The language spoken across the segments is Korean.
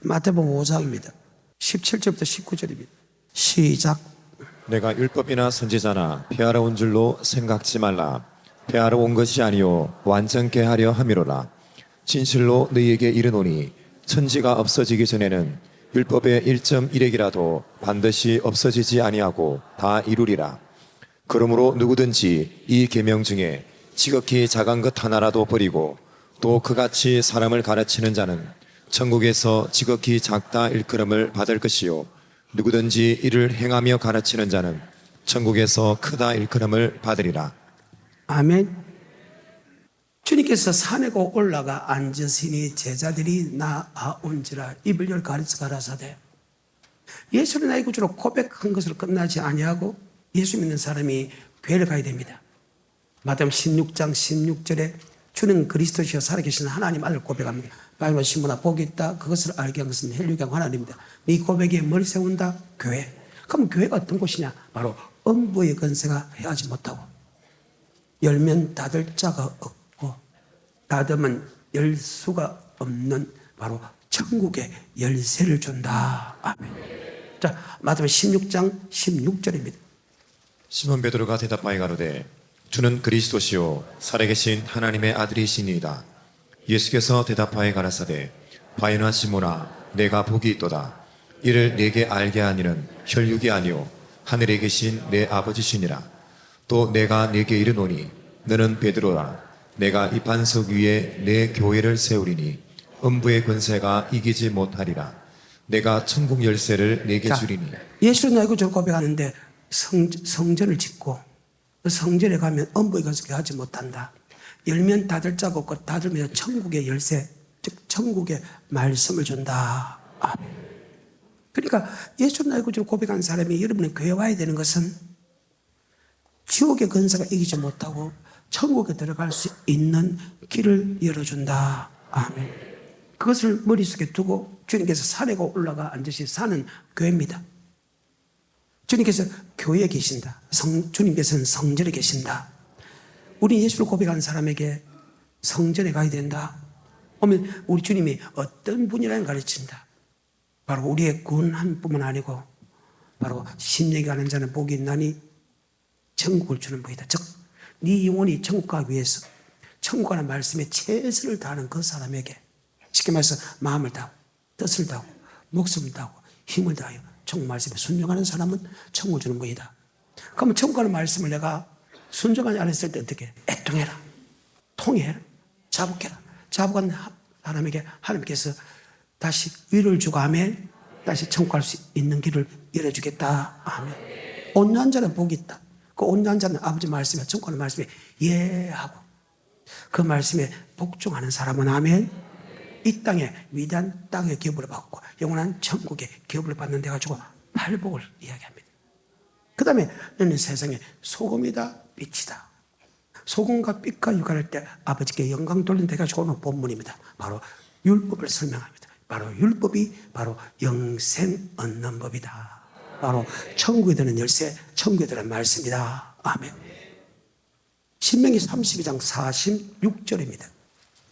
마태복음 5장입니다. 17절부터 19절입니다. 시작. 내가 율법이나 선지자나 폐하러 온 줄로 생각지 말라. 폐하러 온 것이 아니요 완전케 하려 함이로라. 진실로 너희에게 이르노니 천지가 없어지기 전에는 율법의 1.1핵이라도 반드시 없어지지 아니하고 다 이루리라. 그러므로 누구든지 이 계명 중에 지극히 작은 것 하나라도 버리고 또 그같이 사람을 가르치는 자는 천국에서 지극히 작다 일컬음을 받을 것이요 누구든지 이를 행하며 가르치는 자는 천국에서 크다 일컬음을 받으리라. 아멘. 주님께서 산에 올라가 앉으시니 제자들이 나아온지라 입을 열 가르쳐 가라사대. 예수를 나의 구주로 고백한 것으로 끝나지 아니하고 예수 믿는 사람이 교회를 가야 됩니다. 마태복음 16장 16절에 주는 그리스도시여 살아계신 하나님 아들 고백합니다. 바이블 신문아 복이 있다. 그것을 알게 한 것은 헬류경 하나님입니다. 네 고백에 뭘 세운다? 교회. 그럼 교회가 어떤 곳이냐? 바로 음부의 권세가 해하지 못하고 열면 닫을 자가 없고 닫으면 열 수가 없는 바로 천국의 열쇠를 준다. 아멘. 자, 마태복음 16장 16절입니다. 시몬 베드로가 대답하여 가로되 주는 그리스도시요 살아계신 하나님의 아들이시니이다. 예수께서 대답하여 가라사대 바요나 시몬아 내가 복이 있도다. 이를 내게 알게 하니는 혈육이 아니요 하늘에 계신 내 아버지시니라. 또 내가 내게 이르노니 너는 베드로라. 내가 이 반석 위에 내 교회를 세우리니 음부의 권세가 이기지 못하리라. 내가 천국 열쇠를 내게 주리니. 예수는 나의 구주로 고백하는데 성전을 짓고 그 성전에 가면 음부의 권세가 하지 못한다. 열면 닫을 자가 없고 닫으면 천국의 열쇠, 즉 천국의 말씀을 준다. 아멘. 그러니까 예수 나의 구주로 고백한 사람이 여러분의 교회 와야 되는 것은 지옥의 권세가 이기지 못하고 천국에 들어갈 수 있는 길을 열어준다. 아멘. 그것을 머릿속에 두고 주님께서 산에 올라가 앉으시 사는 교회입니다. 주님께서 교회에 계신다. 주님께서는 성전에 계신다. 우리 예수를 고백하는 사람에게 성전에 가야 된다. 오면 우리 주님이 어떤 분이라는 가르친다. 바로 우리의 구원한 뿐만 아니고 바로 심령이 가는 자는 복이 있나니 천국을 주는 분이다. 즉, 네 영혼이 천국 가기 위해서 천국 가는 말씀에 최선을 다하는 그 사람에게 쉽게 말해서 마음을 다하고 뜻을 다하고 목숨을 다하고 힘을 다하여 천국 말씀에 순종하는 사람은 천국을 주는 분이다. 그러면 천국 가는 말씀을 내가 순종하지 않았을 때 어떻게 해? 애통해라. 통해라. 자복해라. 자복한 사람에게 하나님께서 다시 위로를 주고 아멘. 다시 천국 갈 수 있는 길을 열어주겠다. 아멘. 온유한 자는 복이 있다. 그 온유한 자는 아버지 말씀에 천국 가는 말씀에 예하고 그 말씀에 복종하는 사람은 아멘. 이 땅에 위대한 땅의 기업을 받고 영원한 천국의 기업을 받는 데 가지고 팔복을 이야기합니다. 그 다음에 너는 세상에 소금이다 빛이다. 소금과 빛과 육할 때 아버지께 영광 돌린 데 가지고 오는 본문입니다. 바로 율법을 설명합니다. 바로 율법이 바로 영생 얻는 법이다. 바로 천국에 드는 열쇠, 천국에 드는 말씀이다. 아멘. 신명기 32장 46절입니다.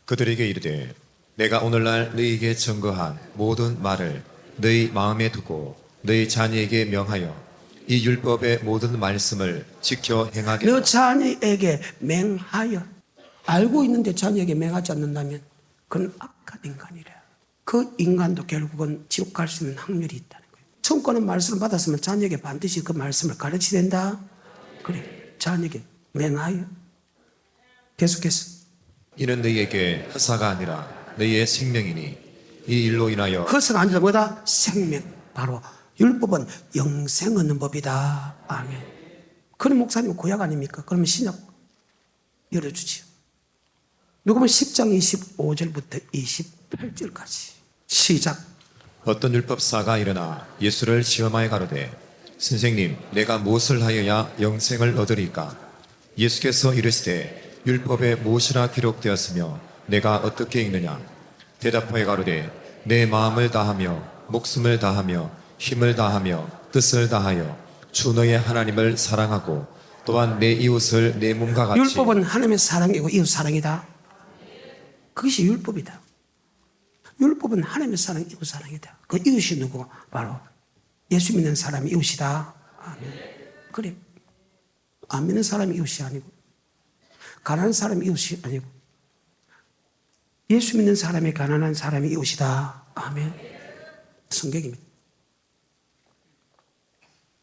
그들에게 이르되 내가 오늘날 너희에게 증거한 모든 말을 너희 마음에 두고 너희 자녀에게 명하여 이 율법의 모든 말씀을 지켜 행하게. 너 자녀에게 맹하여. 알고 있는데 자녀에게 맹하지 않는다면 그건 악한 인간이래. 그 인간도 결국은 지옥 갈 수 있는 확률이 있다는 거예요. 천국 가는 말씀을 받았으면 자녀에게 반드시 그 말씀을 가르쳐야 된다. 그래, 자녀에게 맹하여. 계속해서 이는 너희에게 허사가 아니라 너희의 생명이니 이 일로 인하여. 허사가 아니라 뭐다? 생명. 바로 율법은 영생 얻는 법이다. 아멘. 그런 목사님 구약 아닙니까? 그러면 신약 열어주지요. 누구면 10장 25절부터 28절까지 시작. 어떤 율법사가 일어나 예수를 시험하여 가로되 선생님 내가 무엇을 하여야 영생을 얻으리까? 예수께서 이르시되 율법에 무엇이라 기록되었으며 내가 어떻게 읽느냐? 대답하여 가로되 내 마음을 다하며 목숨을 다하며 힘을 다하며 뜻을 다하여 주 너의 하나님을 사랑하고 또한 내 이웃을 내 몸과 같이. 율법은 하나님의 사랑이고 이웃 사랑이다. 그것이 율법이다. 율법은 하나님의 사랑, 이웃 사랑이다. 그 이웃이 누구? 바로 예수 믿는 사람이 이웃이다. 아멘. 그래. 안 믿는 사람이 이웃이 아니고, 가난한 사람이 이웃이 아니고, 예수 믿는 사람이 가난한 사람이 이웃이다. 아멘. 성경입니다.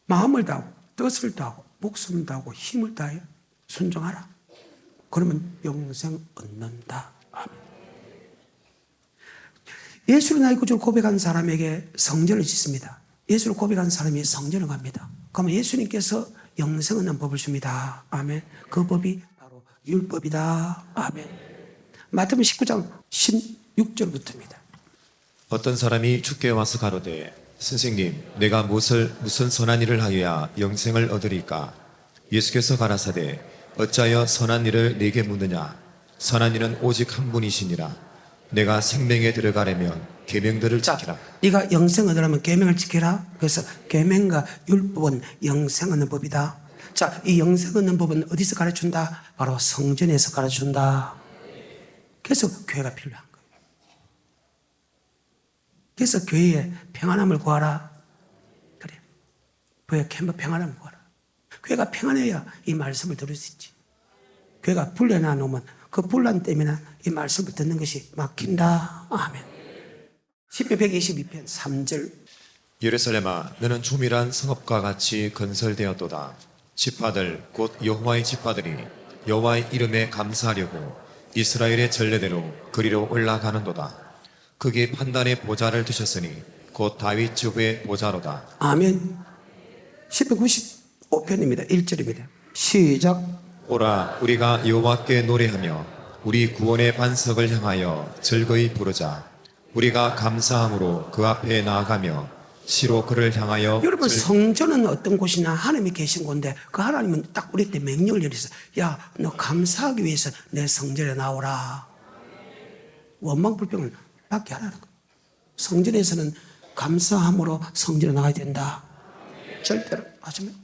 마음을 다하고, 뜻을 다하고, 목숨을 다하고, 힘을 다하여 순종하라. 그러면 영생 얻는다. 아멘. 예수를 나의 구주로 고백한 사람에게 성전을 짓습니다. 예수를 고백한 사람이 성전을 갑니다. 그러면 예수님께서 영생 얻는 법을 줍니다. 아멘. 그 법이 바로 율법이다. 아멘. 마태복음 19장 16절부터입니다. 어떤 사람이 주께 와서 가로되 선생님 내가 무슨 선한 일을 하여야 영생을 얻으리까? 예수께서 가라사대 어찌하여 선한 일을 네게 묻느냐? 선한 일은 오직 한 분이시니라. 내가 생명에 들어가려면 계명들을 지키라. 네가 영생 얻으려면 계명을 지키라. 그래서 계명과 율법은 영생 얻는 법이다. 자, 이 영생 얻는 법은 어디서 가르쳐준다? 바로 성전에서 가르쳐준다. 그래서 교회가 필요한 거예요. 그래서 교회에 평안함을 구하라. 그래. 교회에 평안함을 구하라. 교회가 평안해야 이 말씀을 들을 수 있지. 교회가 불려놔 놓으면 그 분란 때문에 이 말씀을 듣는 것이 막힌다. 아멘. 시편 122편 3절. 예루살렘아 너는 조밀한 성읍과 같이 건설되었도다. 지파들 곧 여호와의 지파들이 여호와의 이름에 감사하려고 이스라엘의 전례대로 그리로 올라가는도다. 그게 판단의 보좌를 드셨으니 곧 다윗 지부의 보좌로다. 아멘. 시편 95편입니다. 1절입니다. 시작. 오라 우리가 여호와께 노래하며 우리 구원의 반석을 향하여 즐거이 부르자. 우리가 감사함으로 그 앞에 나아가며 시로 그를 향하여 여러분 성전은 어떤 곳이나 하나님이 계신 곳인데 그 하나님은 딱 우리 때 명령을 내리셔서 야 너 감사하기 위해서 내 성전에 나오라. 원망불평을 받게 하라는 거예요. 성전에서는 감사함으로 성전에 나가야 된다. 절대로 하지만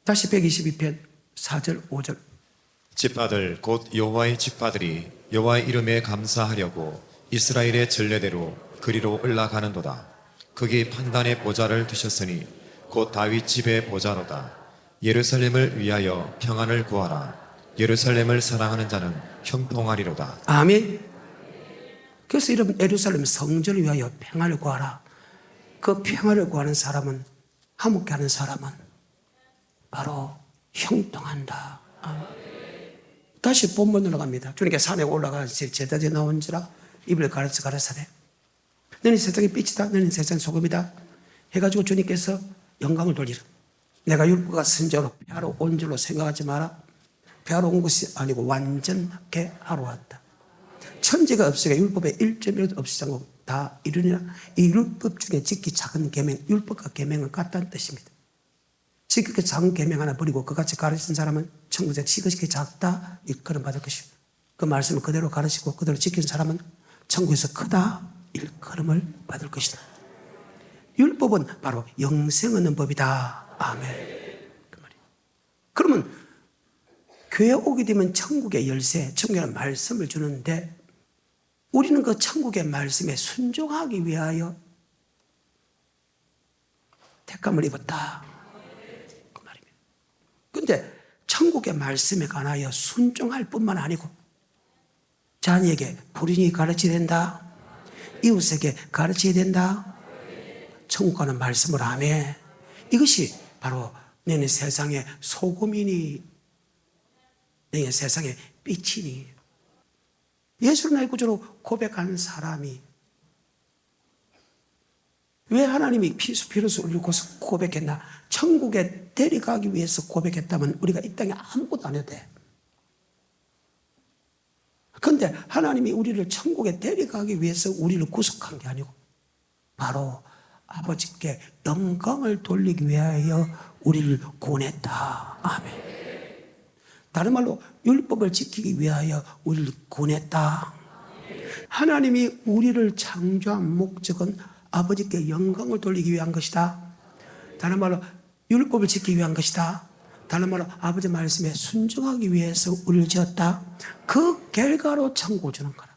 다시 122편 4절 5절. 지파들 곧 여호와의 지파들이 여호와의 이름에 감사하려고 이스라엘의 전례대로 그리로 올라가는도다. 그게 판단의 보좌를 드셨으니 곧 다윗 집의 보좌로다. 예루살렘을 위하여 평안을 구하라. 예루살렘을 사랑하는 자는 형통하리로다. 아멘. 그래서 이런 예루살렘 성전을 위하여 평안을 구하라. 그 평안을 구하는 사람은, 화목케 하는 사람은 바로 형통한다. 아멘. 다시 본문으로 갑니다. 주님께 산에 올라가서 제자들이 나온지라 입을 가르쳐 가라사대 너는 세상의 빛이다. 너는 세상의 소금이다. 해가지고 주님께서 영광을 돌리라. 내가 율법과 선지자로 폐하러 온 줄로 생각하지 마라. 폐하러 온 것이 아니고 완전하게 하러 왔다. 천지가 없으니까 율법에 1.1도 없이 않고 다 이루니라. 이 율법 중에 지키 작은 계명, 율법과 계명은 같다는 뜻입니다. 지극히 작은 계명 하나 버리고 그같이 가르친 사람은 천국에 지극히 작다 일컬음 받을 것이고 그 말씀을 그대로 가르치고 그대로 지킨 사람은 천국에서 크다 일컬음을 받을 것이다. 율법은 바로 영생 얻는 법이다. 아멘. 그 말이에요. 그러면 교회 오게 되면 천국의 열쇠, 천국의 말씀을 주는데 우리는 그 천국의 말씀에 순종하기 위하여 택감을 입었다. 그 말입니다. 그런데 천국의 말씀에 관하여 순종할 뿐만 아니고 자녀에게 부린이 가르쳐야 된다. 이웃에게 가르쳐야 된다. 천국 가는 말씀을 하며 이것이 바로 너는 세상의 소금이니 너는 세상의 빛이니 예수를 나의 구주로 고백하는 사람이 왜 하나님이 피로서 울고서 고백했나? 천국에 데려가기 위해서 고백했다면 우리가 이 땅에 아무것도 안 해도 돼. 그런데 하나님이 우리를 천국에 데려가기 위해서 우리를 구속한 게 아니고 바로 아버지께 영광을 돌리기 위하여 우리를 구원했다. 아멘. 다른 말로 율법을 지키기 위하여 우리를 구원했다. 하나님이 우리를 창조한 목적은 아버지께 영광을 돌리기 위한 것이다. 다른 말로 율법을 지키기 위한 것이다. 다른 말로 아버지 말씀에 순종하기 위해서 우리를 지었다. 그 결과로 천국을 주는 거라.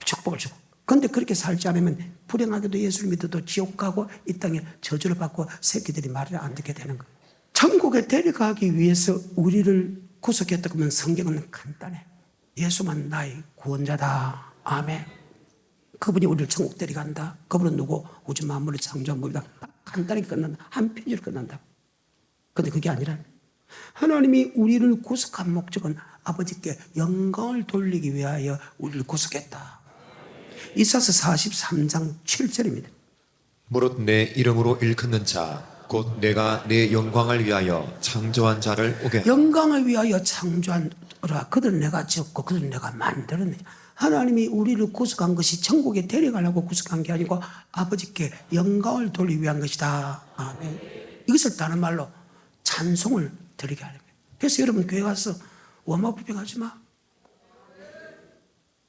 축복을 주고. 그런데 그렇게 살지 않으면 불행하게도 예수를 믿어도 지옥 가고 이 땅에 저주를 받고 새끼들이 말을 안 듣게 되는 거예요. 천국에 데려가기 위해서 우리를 구속했다 그러면 성경은 간단해. 예수만 나의 구원자다. 아멘. 그분이 우리를 천국 데려간다. 그분은 누구? 우주 만물을 창조한 분이다. 간단히 끝난다. 한 페이지로 끝난다. 그런데 그게 아니라 하나님이 우리를 구속한 목적은 아버지께 영광을 돌리기 위하여 우리를 구속했다. 이사야서 43장 7절입니다. 무릇 내 이름으로 일컫는 자 곧 내가 내 영광을 위하여 창조한 자를 오게 하라. 영광을 위하여 창조한 라 그들은 내가 지었고 그들은 내가 만들었네. 하나님이 우리를 구속한 것이 천국에 데려가려고 구속한 게 아니고 아버지께 영광을 돌리기 위한 것이다. 아멘. 이것을 다른 말로 찬송을 드리게 하는 거예요. 그래서 여러분 교회 가서 원망불평하지 마.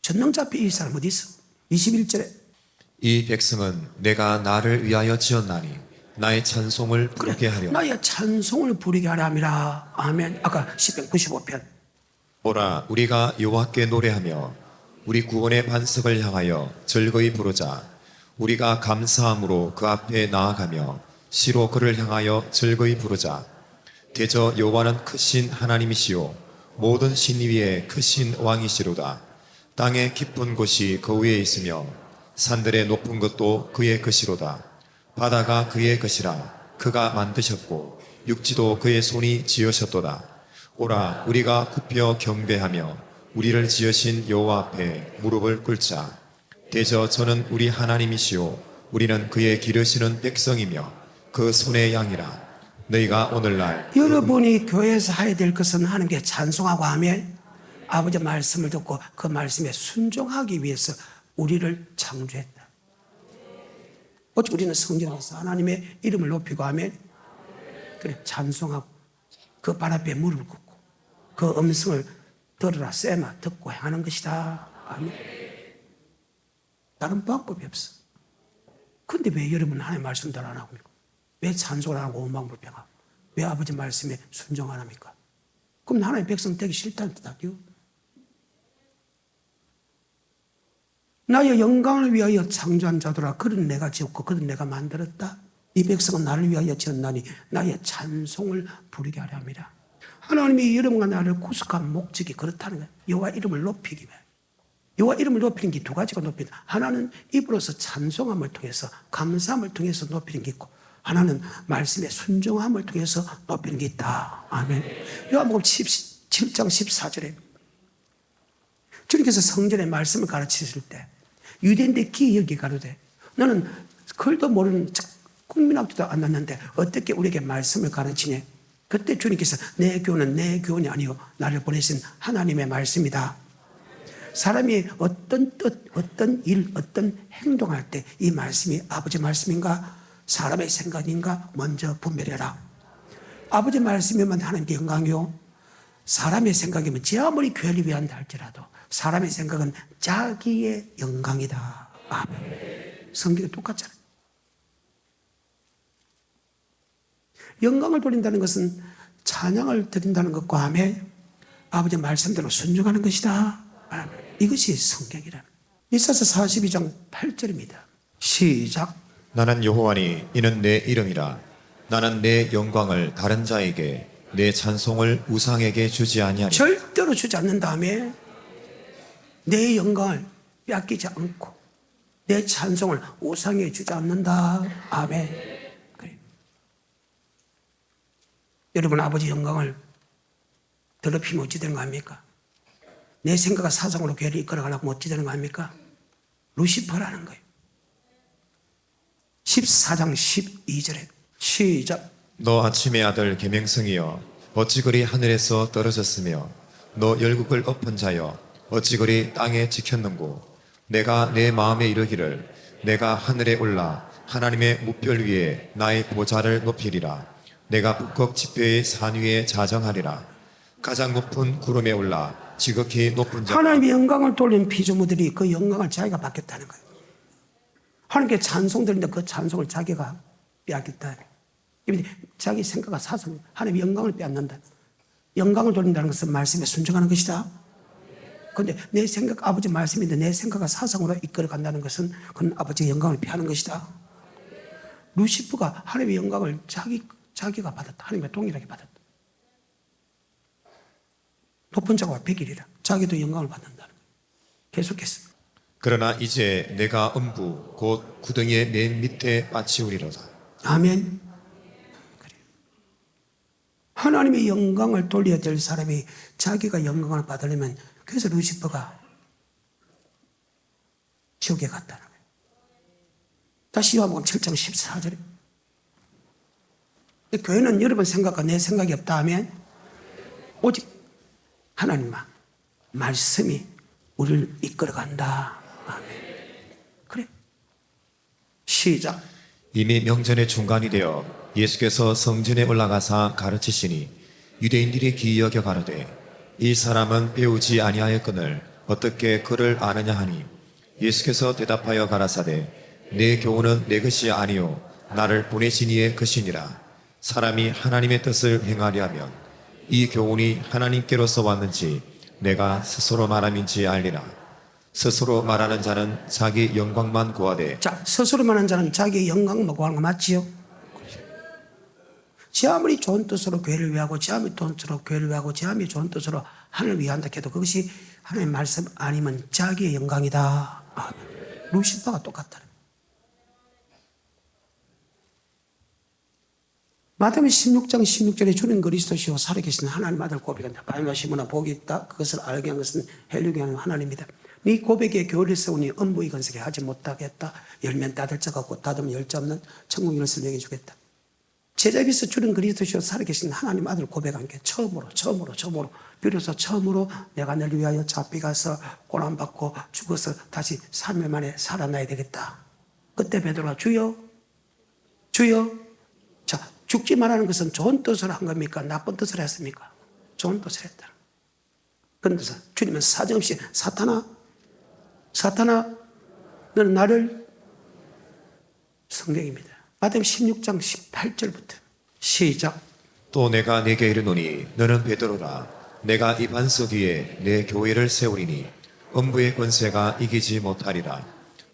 전능자 앞에 이 사람 어디 있어? 21절에 이 백성은 내가 나를 위하여 지었나니 나의 찬송을 부르게 하려. 나의 찬송을 부르게 하려 함이라. 아멘. 아까 시편 95편. 오라 우리가 여호와께 노래하며 우리 구원의 반석을 향하여 즐거이 부르자. 우리가 감사함으로 그 앞에 나아가며 시로 그를 향하여 즐거이 부르자. 대저 여호와는 크신 하나님이시요 모든 신 위에 크신 왕이시로다. 땅의 깊은 곳이 그 위에 있으며 산들의 높은 것도 그의 것이로다. 바다가 그의 것이라 그가 만드셨고 육지도 그의 손이 지으셨도다. 오라 우리가 굽혀 경배하며 우리를 지으신 여호와 앞에 무릎을 꿇자. 대저 저는 우리 하나님이시요 우리는 그의 기르시는 백성이며 그 손의 양이라. 너희가 오늘날 여러분이 교회에서 해야 될 것은 하나님께 찬송하고 하면 아버지 말씀을 듣고 그 말씀에 순종하기 위해서 우리를 창조했다. 어찌 우리는 성전에서 하나님의 이름을 높이고 하면 그래 찬송하고 그 발 앞에 무릎을 꿇고 그 음성을 들으라 쎄마 듣고 행하는 것이다. 아멘. 다른 방법이 없어. 근데 왜 여러분 하나님의 말씀들 안 하고 왜 찬송을 안 하고 원망불평하고 왜 아버지 말씀에 순종 안 합니까? 그럼 하나님의 백성 되기 싫다는 뜻이요. 나의 영광을 위하여 창조한 자들아 그는 내가 지었고 그는 내가 만들었다. 이 백성은 나를 위하여 지었나니 나의 찬송을 부르게 하려 함이라. 하나님이 여러분과 나를 구속한 목적이 그렇다는 거예요. 여호와 이름을 높이기 위해. 여호와 이름을 높이는 게 두 가지가 높이다. 하나는 입으로서 찬송함을 통해서 감사함을 통해서 높이는 게 있고 하나는 말씀의 순종함을 통해서 높이는 게 있다. 아멘. 요한복음 7장 14절에 주님께서 성전의 말씀을 가르치실 때 유대인들 기억이 가로되 너는 글도 모르는 국민학교도 안 났는데 어떻게 우리에게 말씀을 가르치냐. 그때 주님께서 내 교훈은 내 교훈이 아니요 나를 보내신 하나님의 말씀이다. 사람이 어떤 뜻, 어떤 일, 어떤 행동할 때 이 말씀이 아버지 말씀인가 사람의 생각인가 먼저 분별해라. 아버지 말씀이면 하나님께 영광이요 사람의 생각이면 제 아무리 교회를 위한다 할지라도 사람의 생각은 자기의 영광이다. 아멘. 성경이 똑같잖아요. 영광을 돌린다는 것은 찬양을 드린다는 것과 함에 아버지 말씀대로 순종하는 것이다. 아멘. 이것이 성경이라. 이사야서 42장 8절입니다. 시작. 나는 여호와니 이는 내 이름이라. 나는 내 영광을 다른 자에게 내 찬송을 우상에게 주지 아니하리. 절대로 주지 않는 다음에 내 영광을 빼앗기지 않고 내 찬송을 우상에 주지 않는다. 아멘. 그래. 여러분 아버지 영광을 더럽히면 어찌 되는 거 아닙니까? 내 생각과 사상으로 교회를 이끌어가려고 하면 어찌 되는 거 아닙니까? 루시퍼라는 거예요. 14장 12절에 시작. 너 아침의 아들 계명성이여 어찌 그리 하늘에서 떨어졌으며 너 열국을 엎은 자여 어찌 그리 땅에 지켰는고. 내가 내 마음에 이르기를 내가 하늘에 올라 하나님의 무별 위에 나의 보좌를 높이리라. 내가 북극 지표의 산 위에 자정하리라. 가장 높은 구름에 올라 지극히 높은 자. 하나님의 영광을 돌린 피조물들이 그 영광을 자기가 받겠다는 거예요. 하나님께 찬송 드리는데 그 찬송을 자기가 빼앗겠다. 자기 생각과 사상, 하나님의 영광을 빼앗는다. 영광을 돌린다는 것은 말씀에 순종하는 것이다. 근데 내 생각, 아버지 말씀인데 내 생각을 사상으로 이끌어 간다는 것은 그건 아버지의 영광을 피하는 것이다. 루시퍼가 하나님의 영광을 자기가 받았다. 하나님과 동일하게 받았다. 높은 자가 100일이라. 자기도 영광을 받는다는 거예요. 계속해서. 그러나 이제 내가 음부 곧 구덩이의 맨 밑에 빠치우리로다. 아멘. 그래요. 하나님의 영광을 돌려야 될 사람이 자기가 영광을 받으려면, 그래서 루시퍼가 지옥에 갔다는 거예요. 다시 요한복음 7장 14절에. 교회는 여러분 생각과 내 생각이 없다 하면 오직 하나님만 말씀이 우리를 이끌어간다. 아멘. 그래. 시작. 이미 명전의 중간이 되어 예수께서 성전에 올라가사 가르치시니 유대인들이 기이 여겨 가로되 이 사람은 배우지 아니하였거늘 어떻게 그를 아느냐 하니 예수께서 대답하여 가라사대 내 교훈은 내 것이 아니요 나를 보내신 이의 것이니라. 사람이 하나님의 뜻을 행하려 하면 이 교훈이 하나님께로서 왔는지 내가 스스로 말함인지 알리라. 스스로 말하는 자는 자기 영광만 구하되. 자, 스스로 말하는 자는 자기의 영광만 구하는 거 맞지요? 지 아무리 좋은 뜻으로 교회를 위하고, 지 아무리 좋은 뜻으로 교회를 위하고, 지 아무리 좋은 뜻으로 하나님을 위한다 해도 그것이 하나님의 말씀 아니면 자기의 영광이다. 아멘. 루시퍼가 똑같다. 마태복음 16장 16절에 주는 그리스도시요 살아계신 하나님 아들 고백한다. 바위나 시므나 복이 있다. 그것을 알게 한 것은 헬류게 하는 하나님이다. 네 고백에 교회를 세우니 음부의 건설에 하지 못하겠다. 열면 닫을 자가 없고 닫으면 열 자 없는 천국 열쇠를 내게 주겠다. 제자비서 주는 그리스도시요 살아계신 하나님 아들 고백한 게 처음으로 비로소 처음으로 내가 너를 위하여 잡혀가서 고난받고 죽어서 다시 3일 만에 살아나야 되겠다. 그때 베드로가 주여 자, 죽지 말라는 것은 좋은 뜻으로 한 겁니까? 나쁜 뜻으로 했습니까? 좋은 뜻으로 했다. 그런데서 주님은 사정없이 사탄아 너는 나를 성경입니다. 마태복음 16장 18절부터 시작. 또 내가 네게 이르노니 너는 베드로라. 내가 이 반석 위에 내 교회를 세우리니 음부의 권세가 이기지 못하리라.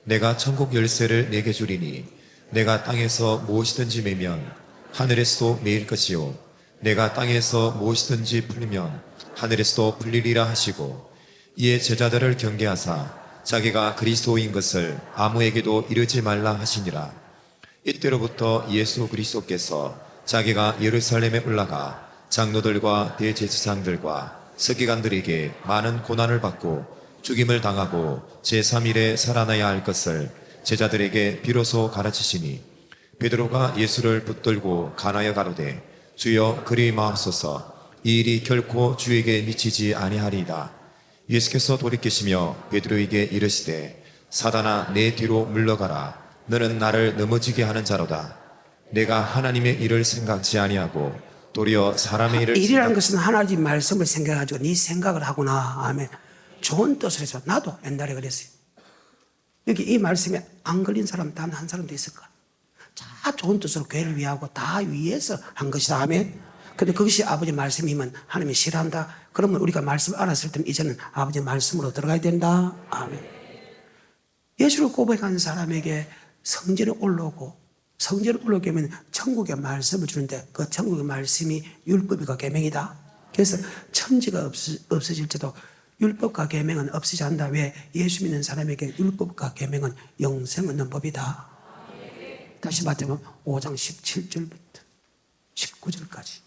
내가 천국 열쇠를 내게 주리니 내가 땅에서 무엇이든지 매면 하늘에서도 매일 것이요 내가 땅에서 무엇이든지 풀리면 하늘에서도 풀리리라 하시고 이에 제자들을 경계하사 자기가 그리스도인 것을 아무에게도 이르지 말라 하시니라. 이때로부터 예수 그리스도께서 자기가 예루살렘에 올라가 장로들과 대제사장들과 서기관들에게 많은 고난을 받고 죽임을 당하고 제3일에 살아나야 할 것을 제자들에게 비로소 가르치시니 베드로가 예수를 붙들고 간하여 가로되 주여 그리 마옵소서 이 일이 결코 주에게 미치지 아니하리이다. 예수께서 돌이키시며 베드로에게 이르시되 사단아 내 뒤로 물러가라. 너는 나를 넘어지게 하는 자로다. 내가 하나님의 일을 생각지 아니하고 도리어 사람의 일을 일이라는 것은 하나님 말씀을 생각해가지고 네 생각을 하구나. 아멘. 좋은 뜻을 해서 나도 옛날에 그랬어요. 여기 이 말씀에 안 걸린 사람 단 한 사람도 있을까? 다 좋은 뜻으로 교회를 위하고 다 위해서 한 것이다. 아멘. 근데 그것이 아버지 말씀이면 하나님이 싫어한다. 그러면 우리가 말씀을 알았을 때는 이제는 아버지 말씀으로 들어가야 된다. 아멘. 예수를 고백한 사람에게 성전에 올라오고 성전에 올라오게 하면 천국의 말씀을 주는데 그 천국의 말씀이 율법과 계명이다. 그래서 천지가 없어질지도 율법과 계명은 없어지지 않는다. 왜? 예수 믿는 사람에게 율법과 계명은 영생 얻는 법이다. 다시 마태복음 5장 17절부터 19절까지.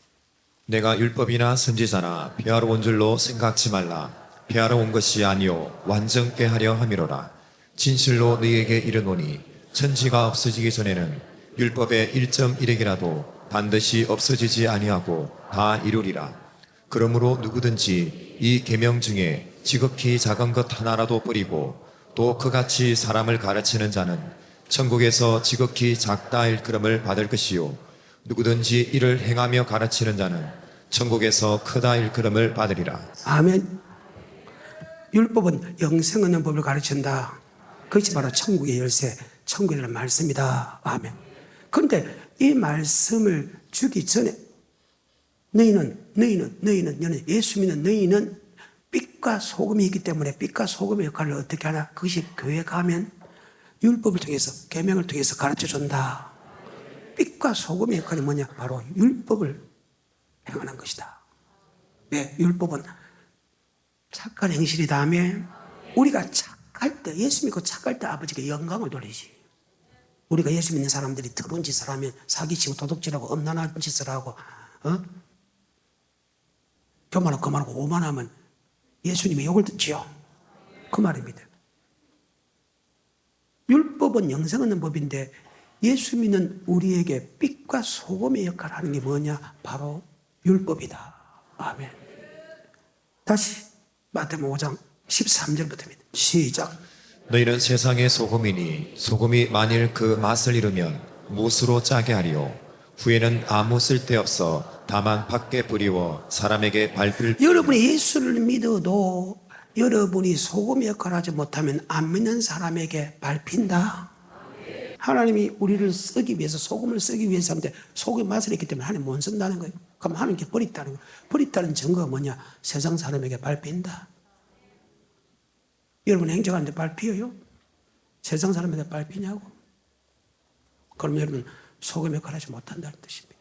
내가 율법이나 선지자나 폐하러 온 줄로 생각지 말라. 폐하러 온 것이 아니요 완전케 하려 함이로라. 진실로 너희에게 이르노니 천지가 없어지기 전에는 율법의 1.1핵이라도 반드시 없어지지 아니하고 다 이루리라. 그러므로 누구든지 이 계명 중에 지극히 작은 것 하나라도 버리고 또 그같이 사람을 가르치는 자는 천국에서 지극히 작다 일컬음을 받을 것이요 누구든지 이를 행하며 가르치는 자는 천국에서 크다 일컬음을 받으리라. 아멘. 율법은 영생 얻는 법을 가르친다. 그것이 바로 천국의 열쇠, 천국의 말씀이다. 아멘. 그런데 이 말씀을 주기 전에 너희는 예수 믿는 너희는 빛과 소금이 있기 때문에 빛과 소금의 역할을 어떻게 하나? 그것이 교회 가면 율법을 통해서, 계명을 통해서 가르쳐준다. 빛과 소금의 역할이 뭐냐? 바로 율법을 행하는 것이다. 왜? 율법은 착한 행실이 다음에 우리가 착할 때, 예수 믿고 착할 때 아버지께 영광을 돌리지. 우리가 예수 믿는 사람들이 더러운 짓을 하면 사기치고 도둑질하고 엄난한 짓을 하고 교만하고 거만하고 오만하면 예수님이 욕을 듣지요. 그 말입니다. 율법은 영생 얻는 법인데 예수 믿는 우리에게 빛과 소금의 역할을 하는 게 뭐냐? 바로 율법이다. 아멘. 다시 마태복음 5장 13절부터입니다. 시작. 너희는 세상의 소금이니 소금이 만일 그 맛을 잃으면 무엇으로 짜게 하리요? 후에는 아무 쓸데없어 다만 밖에 뿌리워 사람에게 밟힐. 여러분이 예수를 믿어도 여러분이 소금의 역할을 하지 못하면 안 믿는 사람에게 밟힌다. 하나님이 우리를 쓰기 위해서, 소금을 쓰기 위해서 하는데 소금의 맛을 잃기 때문에 하나님 못 쓴다는 거예요. 그럼 하나님께 버렸다는 거예요. 버렸다는 증거가 뭐냐? 세상 사람에게 밟힌다. 여러분 행정하는데 밟혀요? 세상 사람에게 밟히냐고? 그럼 여러분 소금의 역할을 하지 못한다는 뜻입니다.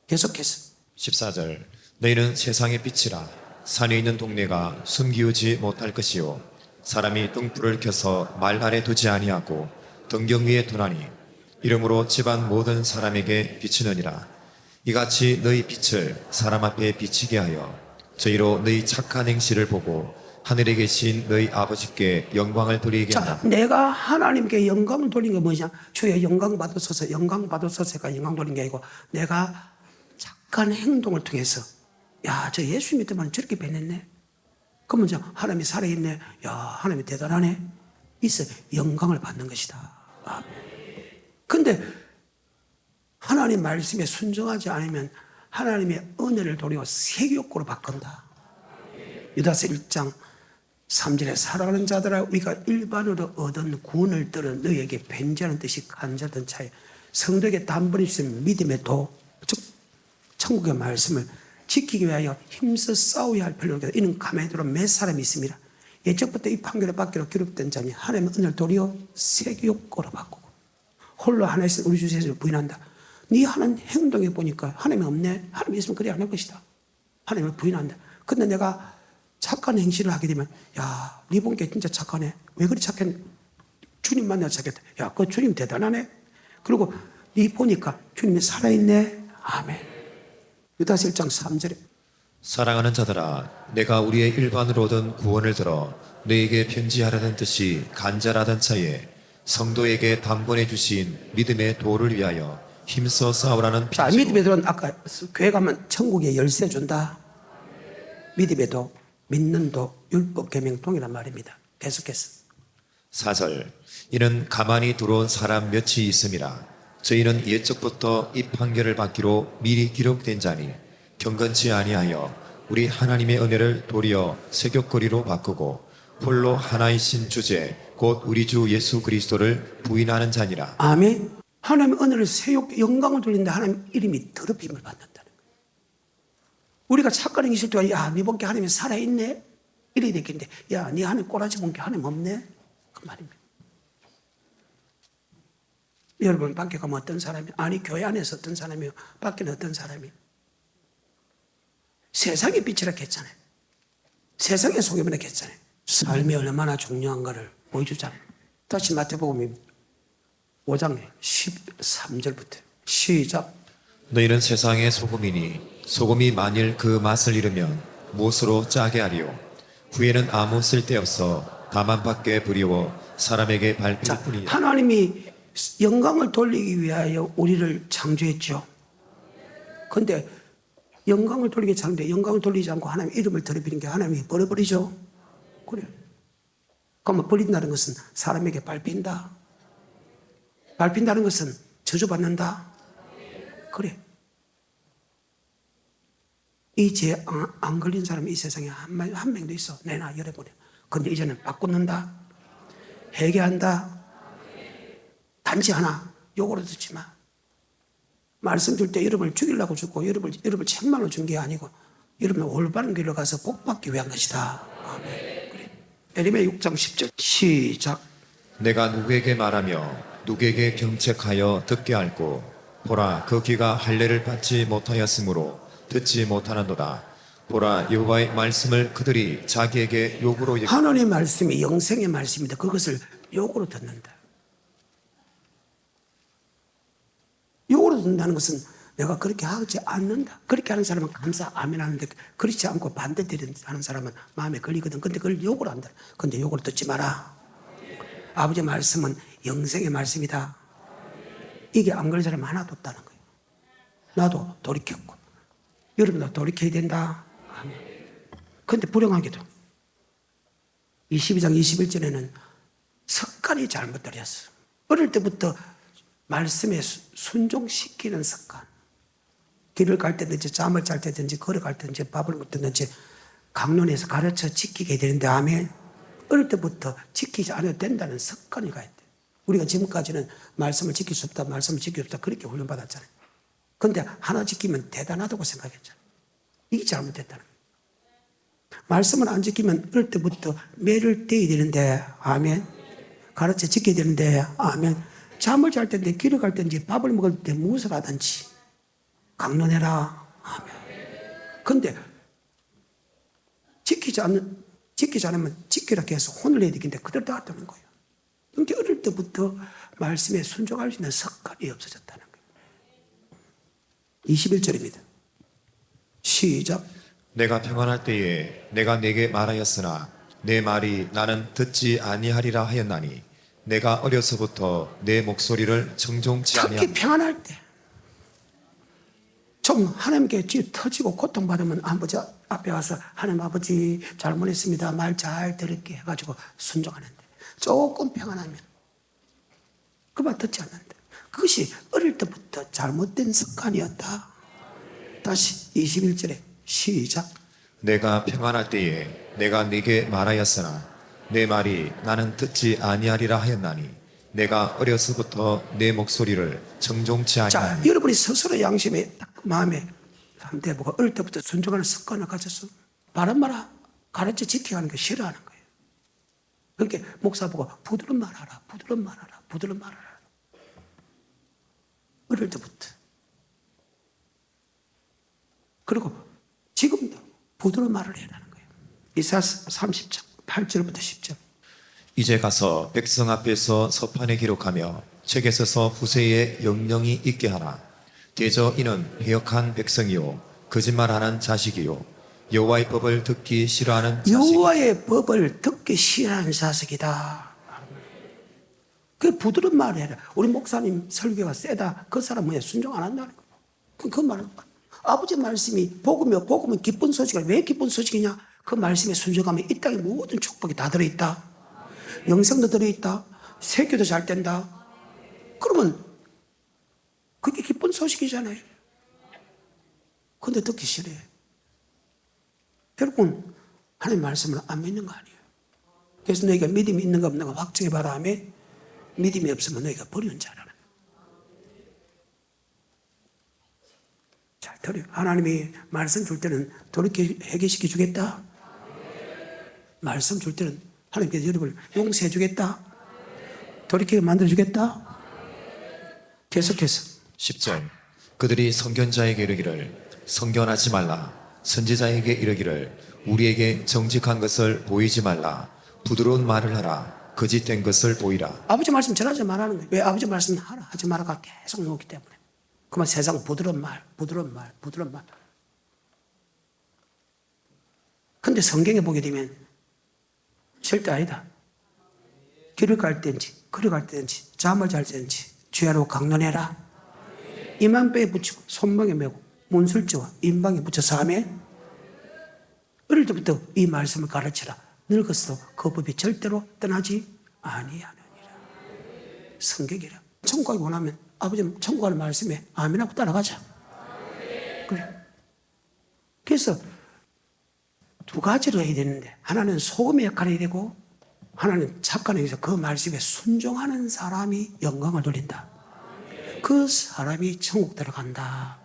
계속해서 14절. 너희는 세상의 빛이라. 산에 있는 동네가 숨기우지 못할 것이요 사람이 등불을 켜서 말 아래 두지 아니하고 등경 위에 두나니 이러므로 집안 모든 사람에게 비치느니라. 이같이 너희 빛을 사람 앞에 비치게 하여 저희로 너희 착한 행실을 보고 하늘에 계신 너희 아버지께 영광을 돌리게 하라. 자, 내가 하나님께 영광을 돌린 게 뭐냐? 주의 영광 받으소서, 영광 받으소서가 영광 돌린 게 아니고 내가 착한 행동을 통해서 야, 저 예수 믿더만 저렇게 변했네. 그러면 저 하나님이 살아있네. 야, 하나님이 대단하네. 있어 영광을 받는 것이다. 근데 하나님 말씀에 순종하지 않으면 하나님의 은혜를 도리어 세욕으로 바꾼다. 유다서 1장 3절에 사랑하는 자들아 우리가 일반으로 얻은 구원을 들어 너희에게 변제하는 뜻이 간절한 차에 성도에게 단번에 주신 믿음의 도, 즉 천국의 말씀을 지키기 위하여 힘써 싸워야 할 필요가 있다. 이는 가만히 들어 몇 사람이 있습니다. 예적부터 이 판결을 받기로 기록된 자니 하나님의 은혜를 도리어 세욕으로 바꾸고 홀로 하나씩 우리 주 예수를 부인한다. 네 하는 행동에 보니까 하나님이 없네. 하나님이 있으면 그래 안 할 것이다. 하나님을 부인한다. 근데 내가 착한 행실을 하게 되면 야, 네 본게 진짜 착하네. 왜 그리 착했네? 주님 만나 착했다. 야, 그 주님 대단하네. 그리고 네 보니까 주님이 살아있네. 아멘. 유다서 1장 3절에 사랑하는 자들아 내가 우리의 일반으로 얻은 구원을 들어 너에게 편지하라는 뜻이 간절하던 차에 성도에게 단번에 주신 믿음의 도를 위하여 힘써 싸우라는 자, 편지로. 믿음의 도는 아까 교회 가면 천국에 열쇠 준다. 믿음의 도, 믿는 도, 율법, 계명, 동이란 말입니다. 계속해서 4절. 이는 가만히 들어온 사람 몇이 있음이라. 저희는 옛적부터 이 판결을 받기로 미리 기록된 자니 경건치 아니하여 우리 하나님의 은혜를 도리어 세격거리로 바꾸고 홀로 하나이신 주제 곧 우리 주 예수 그리스도를 부인하는 자니라. 아멘. 하나님의 은혜를 세욕, 영광을 돌린다. 하나님 이름이 더럽힘을 받는다는 거예요. 우리가 착한 행실 동안 야, 네 본게 하나님이 살아있네. 이래야 되겠는데 야, 네 하나님 꼬라지 본게 하나님 없네. 그 말입니다. 여러분 밖에 가면 어떤 사람이 아니 교회 안에서 어떤 사람이요 밖에는 어떤 사람이 세상의 빛이라 했잖아요. 세상의 소금이라 했잖아요. 삶이 얼마나 중요한가를 보여주잖아요. 다시 마태복음 5장 13절부터 시작. 너희는 세상의 소금이니 소금이 만일 그 맛을 잃으면 무엇으로 짜게 하리요? 후에는 아무 쓸데없어 다만 밖에 부리워 사람에게 밟힐 자, 뿐이라. 하나님이 영광을 돌리기 위하여 우리를 창조했죠. 그런데 영광을 돌리기 창조해 영광을 돌리지 않고 하나님 이름을 더럽히는 게 하나님이 버려버리죠. 그래. 그러면 버린다는 것은 사람에게 밟힌다. 밟힌다는 것은 저주받는다. 그래. 이 죄 안 걸린 사람이 이 세상에 한 명도 있어. 내나 열어보려. 그런데 이제는 바꾸는다. 회개한다. 단지 하나 욕으로 듣지 마. 말씀 줄 때 여러분을 죽이려고 주고 여러분을 책망으로 준 게 아니고 여러분 올바른 길로 가서 복받기 위한 것이다. 아멘. 그래. 에레미야 6장 10절 시작. 내가 누구에게 말하며 누구에게 경책하여 듣게 할꼬. 보라, 그 귀가 할례를 받지 못하였으므로 듣지 못하는도다. 보라, 여호와의 말씀을 그들이 자기에게 욕으로 하나님의 말씀이 영생의 말씀인데 그것을 욕으로 듣는다. 욕으로 듣는다는 것은 내가 그렇게 하지 않는다. 그렇게 하는 사람은 감사 아멘 하는데 그렇지 않고 반대되는 하는 사람은 마음에 걸리거든. 근데 그걸 욕으로 한다. 근데 욕으로 듣지 마라. 아버지의 말씀은 영생의 말씀이다. 이게 안 그런 사람 하나도 없다는 거예요. 나도 돌이켰고 여러분도 돌이켜야 된다. 아멘. 근데 불행하게도 22장 21절에는 습관이 잘못 들였어. 어릴 때부터 말씀에 순종시키는 습관. 길을 갈 때든지 잠을 잘 때든지 걸어갈 때든지 밥을 먹든지 강론에서 가르쳐 지키게 되는데 아멘. 어릴 때부터 지키지 않아도 된다는 습관이 가야 돼. 우리가 지금까지는 말씀을 지킬 수 없다, 말씀을 지킬 수 없다 그렇게 훈련받았잖아요. 그런데 하나 지키면 대단하다고 생각했잖아요. 이게 잘못됐다는 거예요. 말씀을 안 지키면 어릴 때부터 매를 떼야 되는데 아멘. 가르쳐 지켜야 되는데 아멘. 잠을 잘 때인데 길을 갈 때인지 밥을 먹을 때 무엇을 하든지 강론해라. 아멘. 그런데 지키지 않으면 지키라 해서 혼을 내야 되는데 그대로 놔두는 거예요. 그러니까 어릴 때부터 말씀에 순종할 수 있는 습관이 없어졌다는 거예요. 21절입니다. 시작. 내가 평안할 때에 내가 네게 말하였으나 내 말이 나는 듣지 아니하리라 하였나니 내가 어려서부터 내 목소리를 정종치 특히 아니한 평안할 때 좀 하나님께 터지고 고통받으면 아버지 앞에 와서 하나님 아버지 잘못했습니다. 말 잘 들을게 해가지고 순종하는데 조금 평안하면 그 말 듣지 않는데 그것이 어릴 때부터 잘못된 습관이었다. 다시 21절에 시작. 내가 평안할 때에 내가 네게 말하였으나 내 말이 나는 듣지 아니하리라 하였나니 내가 어려서부터 내 목소리를 정종치 자, 아니하니 여러분이 스스로 양심에 딱 마음에 한번 해보고 어릴 때부터 순종하는 습관을 가졌어. 바른 말 가르쳐 지키게 하는 거 싫어하는 거예요. 그러니까 목사 보고 부드러운 말 하라, 부드러운 말 하라, 부드러운 말 하라. 어릴 때부터. 그리고 지금도 부드러운 말을 해라는 거예요. 이사야 30장 8절부터 10절. 이제 가서 백성 앞에서 서판에 기록하며 책에 써서 후세에 영영이 있게 하라. 대저 이는 해역한 백성이요 거짓말하는 자식이요 여호와의 법을 듣기 싫어하는 자식. 여호와의 법을 듣기 싫어하는 자식이다. 그 부드러운 말을 해라. 우리 목사님 설교가 세다. 그 사람 뭐야 순종 안 한다는 거예요. 그 말은 아버지 말씀이 복음은 기쁜 소식이야. 왜 기쁜 소식이냐? 그 말씀에 순종하면 이 땅의 모든 축복이 다 들어있다. 영생도 들어있다. 세교도 잘 된다. 그러면 그게 기쁜 소식이잖아요. 근데 듣기 싫어요. 결국은 하나님 말씀을 안 믿는 거 아니에요. 그래서 너희가 믿음이 있는가 없는가 확증해봐라 하며 믿음이 없으면 너희가 버리는 자라는 거예요. 잘 들어요. 하나님이 말씀 줄 때는 돌이켜 해결시켜 주겠다. 말씀 줄 때는 하나님께서 여러분을 용서해 주겠다. 돌이키게 만들어 주겠다. 계속해서 10절. 그들이 선견자에게 이르기를 선견하지 말라. 선지자에게 이르기를 우리에게 정직한 것을 보이지 말라. 부드러운 말을 하라. 거짓된 것을 보이라. 아버지 말씀 전하지 말라는 거예요. 왜 아버지 말씀 하라 하지 말아가 계속 나오기 때문에. 그러면 세상 부드러운 말. 근데 성경에 보게 되면 절대 아니다. 길을 갈 때인지 걸어갈 때인지 잠을 잘 때인지 주야로 강론해라. 이만배에 붙이고 손목에 메고 문술지와 인방에 붙여서 하며 어릴 때부터 이 말씀을 가르치라. 늙었어도 그 법이 절대로 떠나지 아니하느니라. 성경이라. 천국 가기 원하면 아버지 천국 가는 말씀에 아멘하고 따라가자. 그래. 그래서 두 가지로 해야 되는데 하나는 소금의 역할을 해야 되고 하나는 착한 의에서 그 말씀에 순종하는 사람이 영광을 돌린다. 그 사람이 천국 들어간다.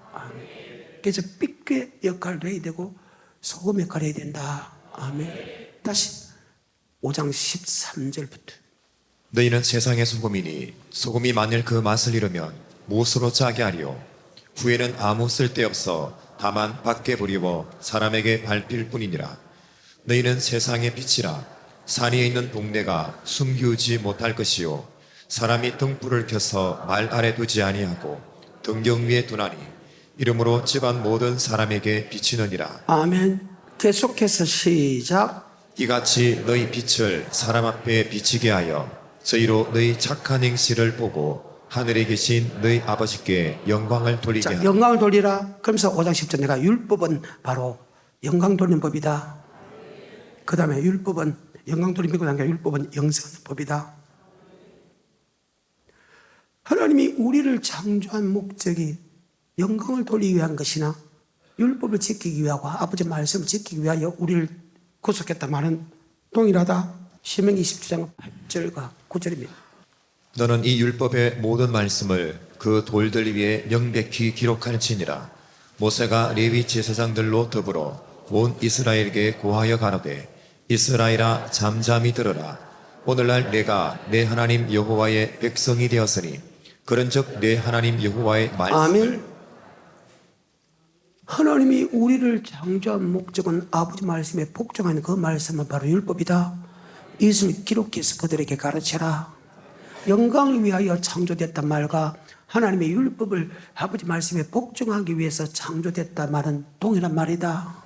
그래서 삐끗 역할도 해야 되고 소금에 가려야 된다. 아멘. 다시 5장 13절부터. 너희는 세상의 소금이니 소금이 만일 그 맛을 잃으면 무엇으로 짜게 하리요. 후에는 아무 쓸데없어 다만 밖에 버리워 사람에게 밟힐 뿐이니라. 너희는 세상의 빛이라. 산에 있는 동네가 숨기우지 못할 것이요 사람이 등불을 켜서 말 아래 두지 아니하고 등경 위에 두나니 이러므로 집안 모든 사람에게 비치느니라. 아멘. 계속해서 시작. 이같이 너희 빛을 사람 앞에 비치게 하여 저희로 너희 착한 행실을 보고 하늘에 계신 너희 아버지께 영광을 돌리게 자, 하라. 영광을 돌리라. 그러면서 5장 10절 내가 율법은 바로 영광 돌리는 법이다. 그 다음에 율법은 영광 돌리는 법이 아니라 율법은 영생하는 법이다. 하나님이 우리를 창조한 목적이 영광을 돌리기 위한 것이나 율법을 지키기 위하고 아버지 말씀을 지키기 위하여 우리를 구속했다 말은 동일하다. 신명기 27장 8절과 9절입니다. 너는 이 율법의 모든 말씀을 그 돌들 위에 명백히 기록할지니라. 모세가 레위 제사장들로 더불어 온 이스라엘에게 고하여 가로되 이스라엘아 잠잠히 들으라. 오늘날 내가 내 하나님 여호와의 백성이 되었으니 그런즉 내 하나님 여호와의 말씀을 아멘. 하나님이 우리를 창조한 목적은 아버지 말씀에 복종하는 그 말씀은 바로 율법이다. 이것을 기록해서 그들에게 가르쳐라. 영광을 위하여 창조됐단 말과 하나님의 율법을 아버지 말씀에 복종하기 위해서 창조됐다 말은 동일한 말이다.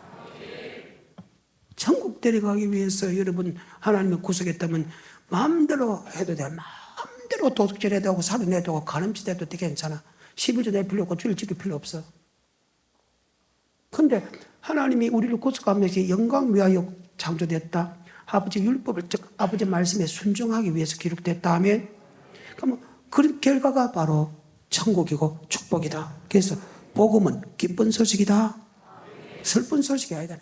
천국 데려가기 위해서 여러분 하나님을 구속했다면 마음대로 해도 돼. 마음대로 도둑질해도 하고 살인해도 하고 가늠짓 해도 돼. 괜찮아. 11조 낼 필요 없고 주일 지킬 필요 없어. 그런데 하나님이 우리를 구속하면서 영광 위하여 창조됐다. 아버지 율법을 즉 아버지 말씀에 순종하기 위해서 기록됐다 하면 그럼 그 결과가 바로 천국이고 축복이다. 그래서 복음은 기쁜 소식이다. 슬픈 소식이 아니다.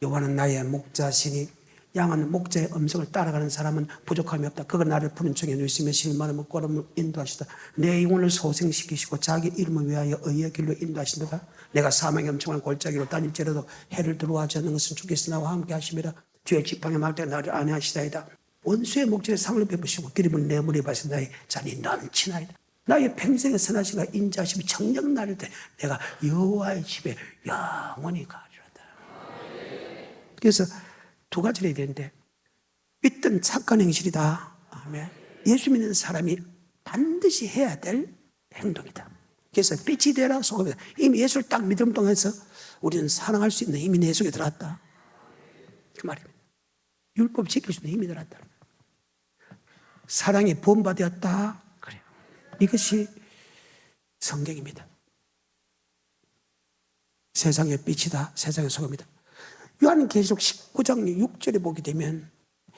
여호와는 나의 목자시니 양은 목자의 음성을 따라가는 사람은 부족함이 없다. 그가 나를 푸른 청에 누시며 실만하면 꼬름을 인도하시다. 내 영혼을 소생시키시고 자기 이름을 위하여 의의 길로 인도하신다. 내가 사망의 엄청난 골짜기로 다닐지라도 해를 들어와지 않는 것은 주께서 나와 함께 하심이라. 주의 지팡이 말 때 나를 안해하시다이다. 원수의 목전에 상을 베푸시고 기름을 내 물에 바신 나의 잔이 넘치나이다. 나의 평생의 선하시가 인자하심이 청력 나를 때 내가 여호와의 집에 영원히 가리로다. 그래서 두 가지를 해야 되는데 믿든 착한 행실이다. 아멘. 예수 믿는 사람이 반드시 해야 될 행동이다. 그래서 빛이 되라 소금이다. 이미 예수를 딱 믿음 통해서 우리는 사랑할 수 있는 힘이 내 속에 들어왔다. 그 말입니다. 율법 지킬 수 있는 힘이 들어왔다. 사랑이 본받았다. 그래요. 이것이 성경입니다. 세상의 빛이다. 세상의 소금이다. 요한계시록 19장 6절에 보게 되면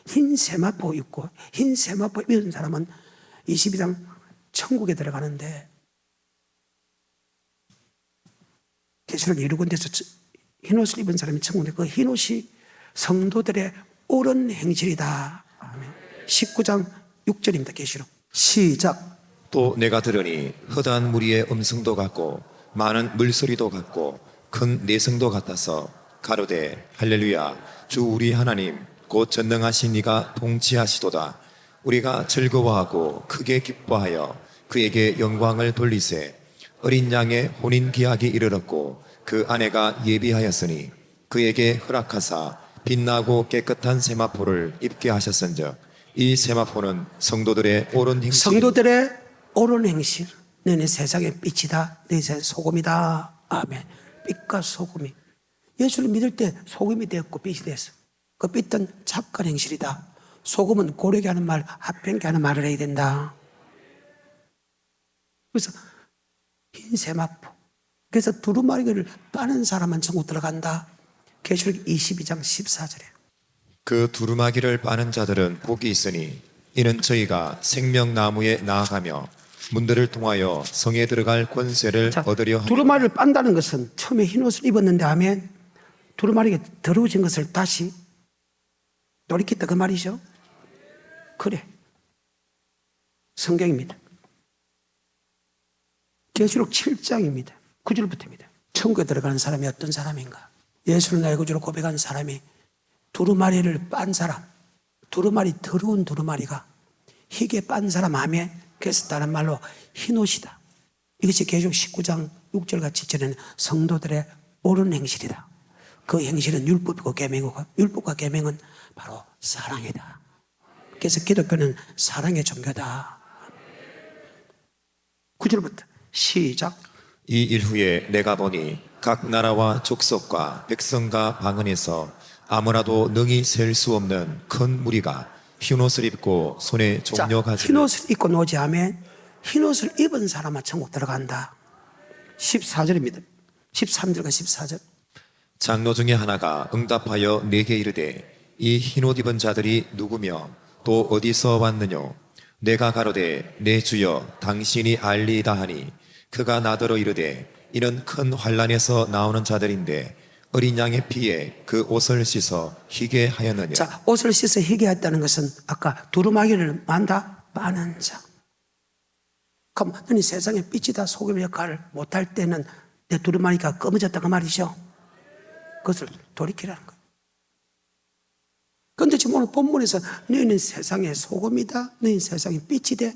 흰 세마포 입고 흰 세마포 입은 사람은 22장 천국에 들어가는데 계시록 여러 군데서 흰옷을 입은 사람이 천국에 그 흰옷이 성도들의 옳은 행실이다. 아멘. 19장 6절입니다. 계시록 시작. 또 내가 들으니 허다한 무리의 음성도 같고 많은 물소리도 같고 큰 내성도 같아서 가로되 할렐루야 주 우리 하나님 곧 전능하신 이가 통치하시도다. 우리가 즐거워하고 크게 기뻐하여 그에게 영광을 돌리세. 어린 양의 혼인 기약이 이르렀고 그 아내가 예비하였으니 그에게 허락하사 빛나고 깨끗한 세마포를 입게 하셨은즉 이 세마포는 성도들의 옳은 행실. 성도들의 옳은 행실. 너네 세상의 빛이다. 너네 세상의 소금이다. 아멘. 빛과 소금이 예수를 믿을 때 소금이 되었고 빛이 됐어. 그 빛은 착한 행실이다. 소금은 고르게 하는 말, 합평케 하는 말을 해야 된다. 그래서 흰 세마포. 그래서 두루마리를 빠는 사람은 천국 들어간다. 계시록 22장 14절에. 그 두루마기를 빠는 자들은 복이 있으니 이는 저희가 생명나무에 나아가며 문들을 통하여 성에 들어갈 권세를 얻으려 합니다. 두루마리를 빤다는 것은 처음에 흰옷을 입었는데 하면 두루마리가 더러워진 것을 다시 돌이켰다 그 말이죠. 그래. 성경입니다. 계시록 7장입니다. 9절부터입니다. 천국에 들어가는 사람이 어떤 사람인가? 예수를 나의 구주로 고백한 사람이 두루마리를 빤 사람, 두루마리, 더러운 두루마리가 희게 빤 사람 아멘. 그래서 다른 말로 흰옷이다. 이것이 계시록 19장 6절과 7절에는 성도들의 옳은 행실이다. 그 행실은 율법이고 계명이고 율법과 계명은 바로 사랑이다. 그래서 기독교는 사랑의 종교다. 9절부터 시작. 이 일 후에 내가 보니 각 나라와 족속과 백성과 방언에서 아무나도 능히 셀 수 없는 큰 무리가 흰옷을 입고 손에 자, 종려가지를 흰옷을 입고 노지 아멘. 흰옷을 입은 사람만 천국 들어간다. 14절입니다. 13절과 14절. 장로 중에 하나가 응답하여 내게 이르되 이 흰옷 입은 자들이 누구며 또 어디서 왔느뇨? 내가 가로되 내 주여 당신이 알리이다 하니 그가 나더러 이르되 이는 큰 환란에서 나오는 자들인데 어린 양의 피에 그 옷을 씻어 희게 하였느냐. 자, 옷을 씻어 희게 했다는 것은 아까 두루마기를 만다 빠는 자. 그럼 너는 세상에 빛이다 소금의 역할을 못할 때는 내 두루마기가 검어졌다 그 말이죠. 그것을 돌이키라는 거예요. 그런데 지금 오늘 본문에서 너희는 세상의 소금이다. 너희는 세상의 빛이 돼.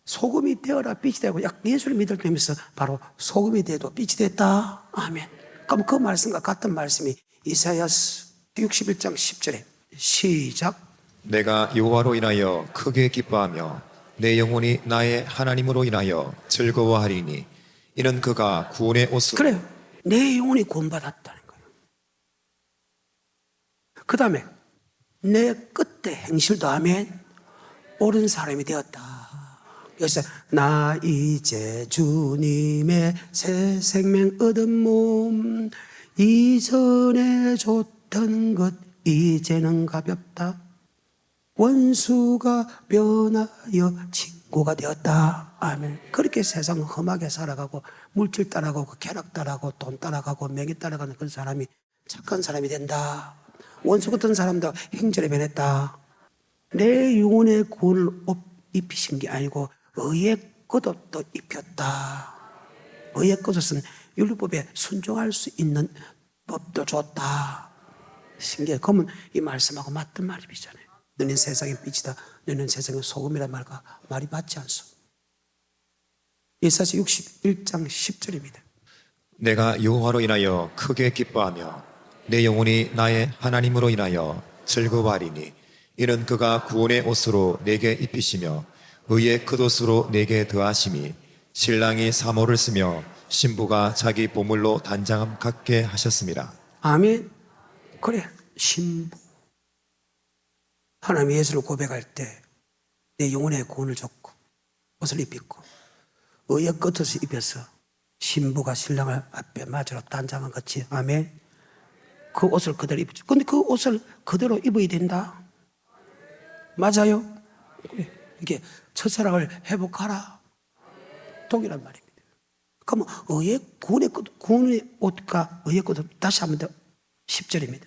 소금이 되어라 빛이 되고 약 예수를 믿을 때면서 바로 소금이 돼도 빛이 됐다. 아멘. 그럼 그 말씀과 같은 말씀이 이사야스 61장 10절에 시작. 내가 여호와로 인하여 크게 기뻐하며 내 영혼이 나의 하나님으로 인하여 즐거워하리니 이는 그가 구원의 옷으로. 그래요. 내 영혼이 구원받았다는 거예요. 그 다음에 내 끝에 행실도 아멘. 옳은 사람이 되었다. 그래서 나 이제 주님의 새 생명 얻은 몸 이전에 좋던 것 이제는 가볍다. 원수가 변하여 친구가 되었다. 아멘. 그렇게 세상 험하게 살아가고 물질 따라가고 쾌락 따라가고 돈 따라가고 명예 따라가는 그런 사람이 착한 사람이 된다. 원수 같은 사람도 행절에 변했다. 내 영혼의 구원을 입히신 게 아니고 의의 겉옷도 입혔다. 의의 겉옷은 율법에 순종할 수 있는 법도 줬다. 신기해. 그러면 이 말씀하고 맞던 말이잖아요. 너는 세상의 빛이다. 너는 세상의 소금이란 말과 말이 맞지 않소. 이사야 61장 10절입니다. 내가 여호와로 인하여 크게 기뻐하며 내 영혼이 나의 하나님으로 인하여 즐거워하리니 이는 그가 구원의 옷으로 내게 입히시며 의의 겉옷으로 내게 더하심이 신랑이 사모를 쓰며 신부가 자기 보물로 단장함 갖게 하셨습니다. 아멘. 그래, 신부. 하나님 예수를 고백할 때 내 영혼의 구원을 줬고 옷을 입히고 의의 겉옷을 입혀서 신부가 신랑을 앞에 맞으러 단장한 것이 아멘. 그 옷을 그대로 입죠. 근데 그 옷을 그대로 입어야 된다. 맞아요. 이게 첫사랑을 회복하라. 동일한 말입니다. 그러면 의의 구원의 옷과 의의 겉옷 다시 한번 더 10절입니다.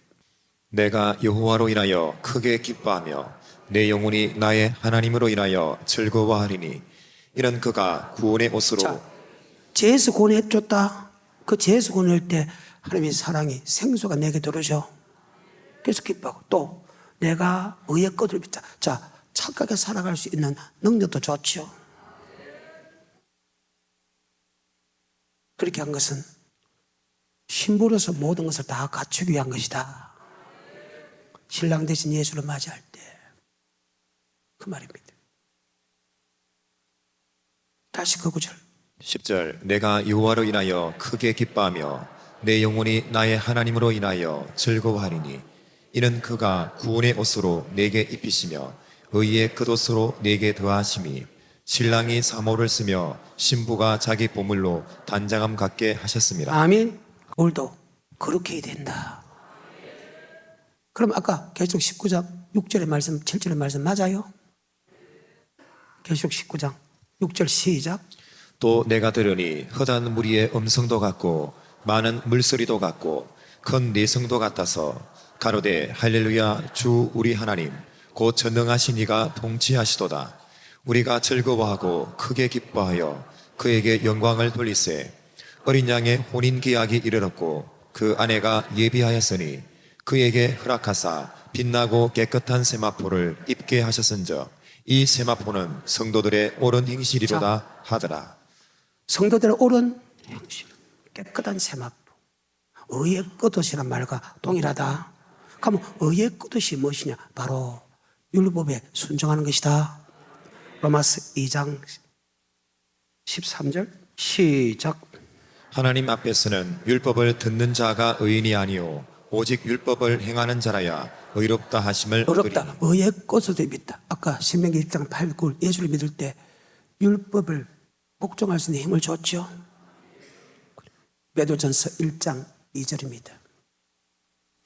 내가 여호와로 인하여 크게 기뻐하며 내 영혼이 나의 하나님으로 인하여 즐거워하리니 이는 그가 구원의 옷으로. 자, 죄에서 구원해 줬다. 그 죄에서 구원할 때 하나님의 사랑이 생수가 내게 들어오죠. 그래서 기뻐하고 또 내가 의의 겉을 입자. 자, 착하게 살아갈 수 있는 능력도 좋죠. 그렇게 한 것은 신부로서 모든 것을 다 갖추기 위한 것이다. 신랑 대신 예수를 맞이할 때 그 말입니다. 다시 그 구절. 10절 내가 여호와로 인하여 크게 기뻐하며 내 영혼이 나의 하나님으로 인하여 즐거워하리니 이는 그가 구원의 옷으로 내게 입히시며 의의 겉옷으로 내게 더하심이 신랑이 사모를 쓰며 신부가 자기 보물로 단장함 갖게 하셨습니다. 아멘. 오늘도 그렇게 해야 된다. 그럼 아까 계시록 19장 6절의 말씀 7절의 말씀 맞아요? 계시록 19장 6절 시작. 또 내가 들으니 허다한 무리의 음성도 같고 많은 물소리도 같고 큰 내성도 같아서 가로되 할렐루야 주 우리 하나님 곧 전능하신 이가 통치하시도다. 우리가 즐거워하고 크게 기뻐하여 그에게 영광을 돌리세. 어린 양의 혼인 계약이 이르렀고 그 아내가 예비하였으니 그에게 허락하사 빛나고 깨끗한 세마포를 입게 하셨은즉 이 세마포는 성도들의 옳은 행실이로다 하더라. 성도들의 옳은 행실, 깨끗한 세마포. 의의 끄듯이란 말과 동일하다. 그러면 의의 끄듯이 무엇이냐? 바로 율법에 순종하는 것이다. 로마서 2장 13절 시작. 하나님 앞에서는 율법을 듣는 자가 의인이 아니요 오직 율법을 행하는 자라야 의롭다 하심을 얻으리니. 어렵다. 의의 끄듯도 있다. 아까 신명기 1장 8, 9 예수를 믿을 때 율법을 복종할 수 있는 힘을 줬죠. 베드로전서 1장 2절입니다.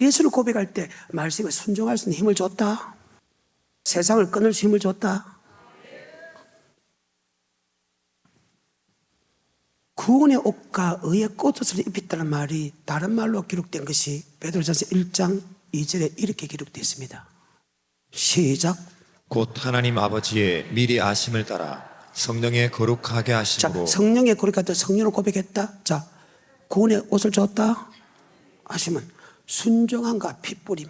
예수를 고백할 때 말씀에 순종할 수 있는 힘을 줬다. 세상을 끊을 수 힘을 줬다. 구원의 옷과 의의 겉옷을 입혔다는 말이 다른 말로 기록된 것이 베드로전서 1장 2절에 이렇게 기록되어 있습니다. 시작. 곧 하나님 아버지의 미리 아심을 따라 성령의 거룩하게 자, 하심으로. 성령의 거룩할 성령을 고백했다. 자, 구원의 옷을 줬다 하시면 순종함과 핏뿌림,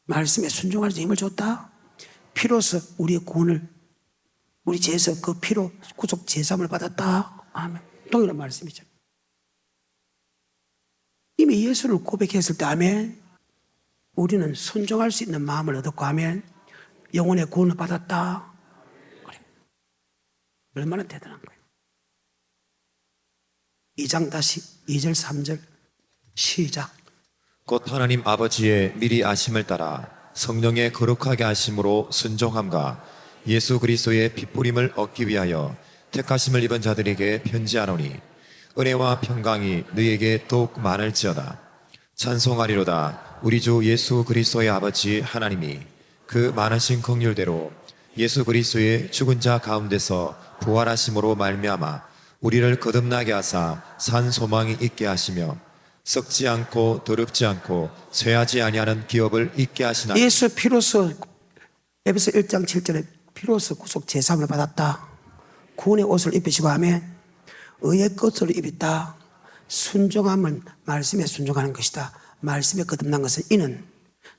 말씀에 순종할 수 힘을 줬다. 피로서 우리의 구원을, 우리 죄에서 그 피로 구속 제삼을 받았다. 아멘. 동일한 말씀이죠. 이미 예수를 고백했을 때 아멘. 우리는 순종할 수 있는 마음을 얻었고 아멘. 영혼의 구원을 받았다. 그래. 얼마나 대단한 거예요. 2장 다시 2절 3절 시작. 곧 하나님 아버지의 미리 아심을 따라 성령의 거룩하게 하심으로 순종함과 예수 그리스도의 핏부림을 얻기 위하여 택하심을 입은 자들에게 편지하노니 은혜와 평강이 너희에게 더욱 많을지어다. 찬송하리로다. 우리 주 예수 그리스도의 아버지 하나님이 그 많으신 긍휼대로 예수 그리스도의 죽은 자 가운데서 부활하심으로 말미암아 우리를 거듭나게 하사 산 소망이 있게 하시며 썩지 않고 더럽지 않고 쇠하지 아니하는 기업을 있게 하시나. 예수 피로서 에베소 1장 7절에 피로서 구속 제삼을 받았다. 구원의 옷을 입으시고 아멘. 의의 것을 입었다. 순종함은 말씀에 순종하는 것이다. 말씀에 거듭난 것은 이는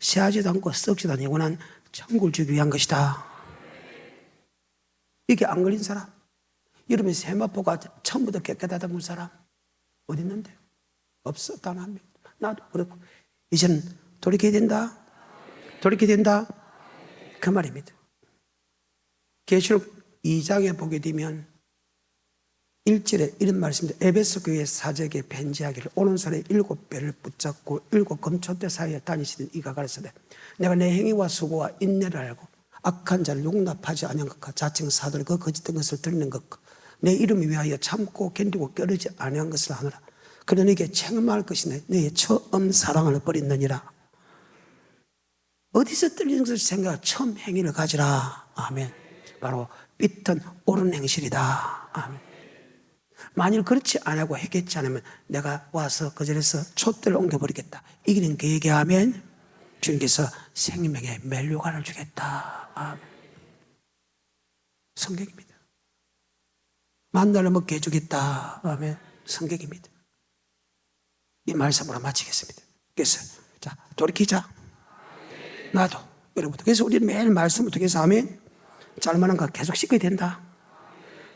쇠하지도 않고 썩지도 않은 영원한 천국을 주기 위한 것이다. 이게 안 걸린 사람, 여러분 세마포가 처음부터 깨끗하다 본 사람 어디 있는데? 없어. 단 한 명. 나도 그렇고 이제는 돌이켜야 된다. 돌이켜야 된다. 그 말입니다. 계시록 2장에 보게 되면 1절에 이런 말씀입니다. 에베소 교회 사적에 편지하기를 오른손에 7배를 붙잡고 7 금초대 사이에 다니시는 이가 가르치되 내가 내 행위와 수고와 인내를 알고 악한 자를 용납하지 아니한 것과 자칭 사들 그 거짓된 것을 드리는 것과 내 이름을 위하여 참고 견디고 껴르지 아니한 것을 하느라. 그는 너에게 책망할 것이네. 너의 처음 사랑을 버렸느니라. 어디서 떨리는 것을 생각 처음 행위를 가지라. 아멘. 바로 삐튼 옳은 행실이다. 아멘. 만일 그렇지 않고 했겠지 않으면 내가 와서 그 자리에서 촛대를 옮겨버리겠다. 이기는 그에게 아멘. 주님께서 생명의 멜로가를 주겠다. 아멘. 성경입니다. 만나를 먹게 해주겠다. 아멘. 성경입니다. 이 말씀으로 마치겠습니다. 그래서 자 돌이키자. 나도 여러분도. 그래서 우리는 매일 말씀을 통해서 아멘. 잘만한 거 계속 씻어야 된다.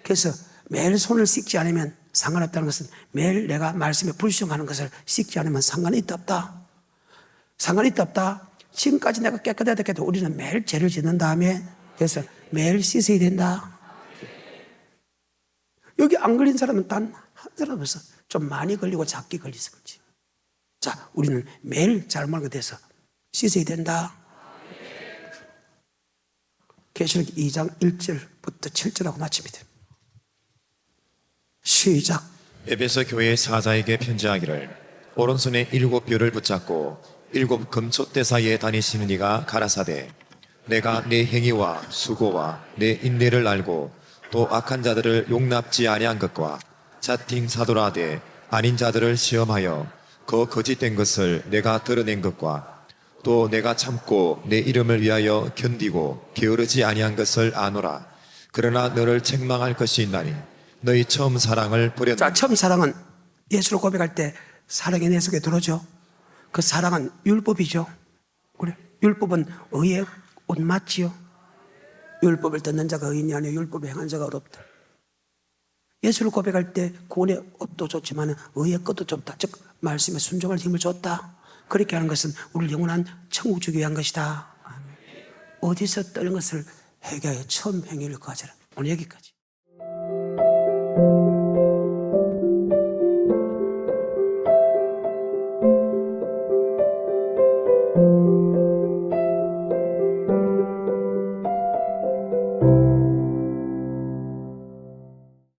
그래서 매일 손을 씻지 않으면 상관없다는 것은 매일 내가 말씀에 불순종하는 것을 씻지 않으면 상관이 있다 없다. 상관이 있다 없다. 지금까지 내가 깨끗하다 해도 우리는 매일 죄를 짓는 다음에 그래서 매일 씻어야 된다. 여기 안 걸린 사람은 단 한 사람 없어. 좀 많이 걸리고 작게 걸려서 그렇지. 자, 우리는 매일 잘못하게 돼서 씻어야 된다. 계시록 2장 1절부터 7절하고 마칩니다. 시작. 에베소 교회 사자에게 편지하기를 오른손에 7뼈를 붙잡고 7 금초대 사이에 다니시는 이가 가라사대 내가 내 행위와 수고와 내 인내를 알고 또 악한 자들을 용납지 아니한 것과 자팅 사도라되 아닌 자들을 시험하여 그 거짓된 것을 내가 드러낸 것과 또 내가 참고 내 이름을 위하여 견디고 게으르지 아니한 것을 아노라. 그러나 너를 책망할 것이 있나니 너희 처음 사랑을 버렸느니라. 자, 처음 사랑은 예수를 고백할 때 사랑의 내 속에 들어오죠. 그 사랑은 율법이죠. 그래, 율법은 의의 옷 맞지요. 율법을 듣는 자가 의인이 아니요 율법을 행한 자가 어렵다. 예수를 고백할 때 구원의 옷도 좋지만 의의 것도 좋다. 즉 말씀에 순종할 힘을 줬다. 그렇게 하는 것은 우리를 영원한 천국 주기 위한 것이다. 어디서 떠는 것을 회개하여 처음 행위를 가져라. 오늘 여기까지.